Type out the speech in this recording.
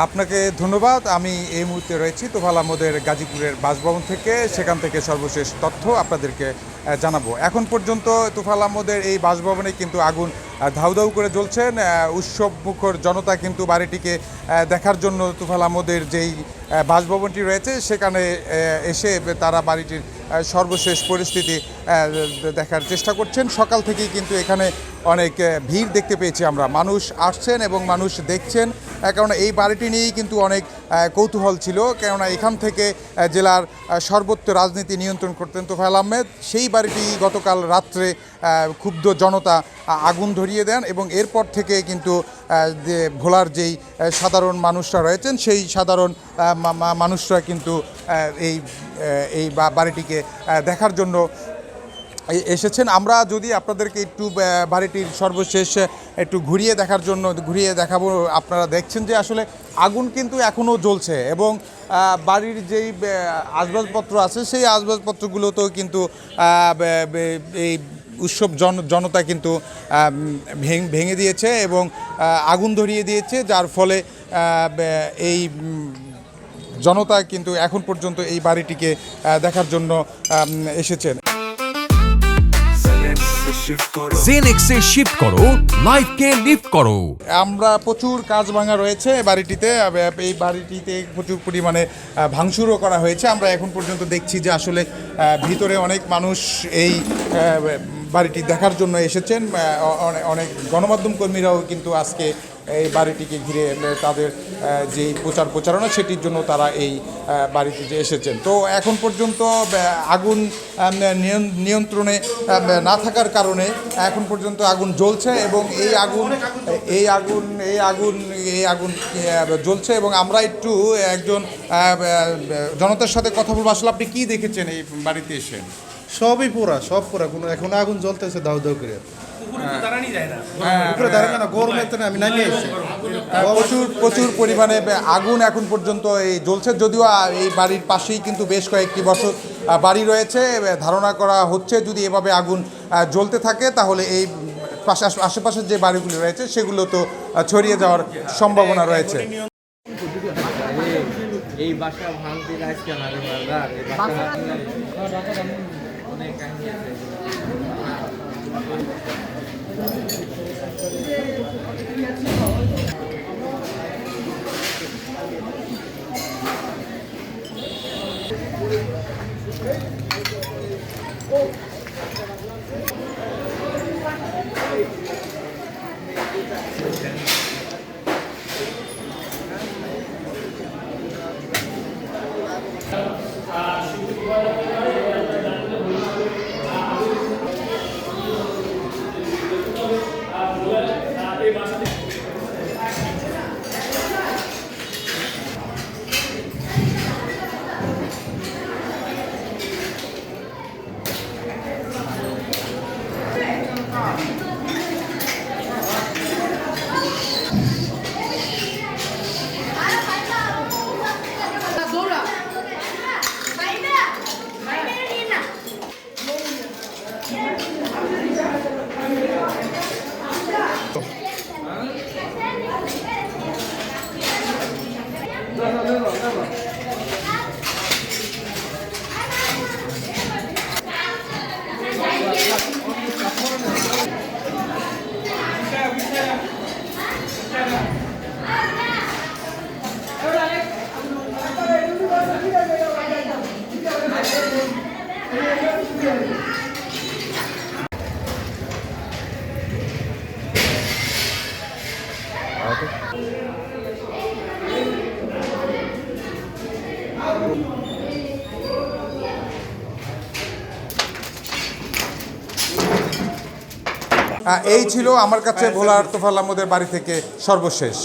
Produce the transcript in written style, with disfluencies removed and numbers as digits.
আপনাকে ধন্যবাদ। আমি এই মুহূর্তে রয়েছি তোফাল আহমদের গাজীপুরের বাসভবন থেকে। সেখান থেকে সর্বশেষ তথ্য আপনাদেরকে জানাবো। এখন পর্যন্ত তোফাল আহমদের এই বাসভবনে কিন্তু আগুন ধাউ ধাউ করে জ্বলছেন। উৎসবমুখর জনতা কিন্তু বাড়িটিকে দেখার জন্য তোফাল আহমদের যেই বাসভবনটি রয়েছে সেখানে এসে তারা বাড়িটির সর্বশেষ পরিস্থিতি দেখার চেষ্টা করছেন। সকাল থেকেই কিন্তু এখানে অনেক ভিড় দেখতে পেয়েছি আমরা। মানুষ আসছেন এবং মানুষ দেখছেন, কেননা এই বাড়িটি নিয়েই কিন্তু অনেক কৌতূহল ছিল। কেননা এখান থেকে জেলার সর্বত্র রাজনীতি নিয়ন্ত্রণ করতেন তোফায়েল আহমেদ। সেই বাড়িটি গতকাল রাত্রে ক্ষুব্ধ জনতা আগুন ধরিয়ে দেন এবং এরপর থেকে কিন্তু যে ভোলার যেই সাধারণ মানুষরা রয়েছেন সেই সাধারণ মানুষরা কিন্তু এই বাড়িটিকে দেখার জন্য এসেছেন। আমরা যদি আপনাদেরকে একটু বাড়িটির সর্বশেষ একটু ঘুরিয়ে দেখাবো। আপনারা দেখছেন যে আসলে আগুন কিন্তু এখনও জ্বলছে এবং বাড়ির যেই আসবাবপত্র আছে সেই আসবাবপত্রগুলোতেও কিন্তু এই উৎসব জনতা কিন্তু ভেঙে দিয়েছে এবং আগুন ধরিয়ে দিয়েছে, যার ফলে এই জনতা কিন্তু এখন পর্যন্ত এই বাড়িটিকে দেখার জন্য এসেছেন। জেনেক্সে শিফট করো, লাইফকে লিফট করো। আমরা প্রচুর কাজ ভাঙা রয়েছে বাড়িটিতে। এই বাড়িটিতে প্রচুর পরিমাণে ভাঙচুরও করা হয়েছে। আমরা এখন পর্যন্ত দেখছি যে আসলে ভিতরে অনেক মানুষ এই বাড়িটি দেখার জন্য এসেছেন। অনেক গণমাধ্যম কর্মীরাও কিন্তু আজকে এই বাড়িটিকে ঘিরে তাদের যে প্রচারণা সেটির জন্য তারা এই বাড়িটিতে এসেছেন। তো এখন পর্যন্ত আগুন নিয়ন্ত্রণে না থাকার কারণে এখন পর্যন্ত আগুন জ্বলছে এবং এই আগুন জ্বলছে এবং আমরা একটু একজন জনতার সাথে কথা বলবো। আসলে আপনি কী দেখেছেন এই বাড়িতে এসে? সব পুরা কোনো এখন আগুন জ্বলতেছে দাউ দাউ করে। প্রচুর পরিমাণে আগুন এখন পর্যন্ত এই জ্বলছে। যদিও এই বাড়ির পাশেই কিন্তু বেশ কয়েকটি বছর বাড়ি রয়েছে। ধারণা করা হচ্ছে যদি এভাবে আগুন জ্বলতে থাকে তাহলে এই আশেপাশের যে বাড়িগুলি রয়েছে সেগুলো তো ছড়িয়ে যাওয়ার সম্ভাবনা রয়েছে। এই বাসা ভাঙতে আজকে অনেক কাহিনী আছে। এই ছিল আমার কাছে ভোলার তোফায়েল আহমদের বাড়ি থেকে সর্বশেষ।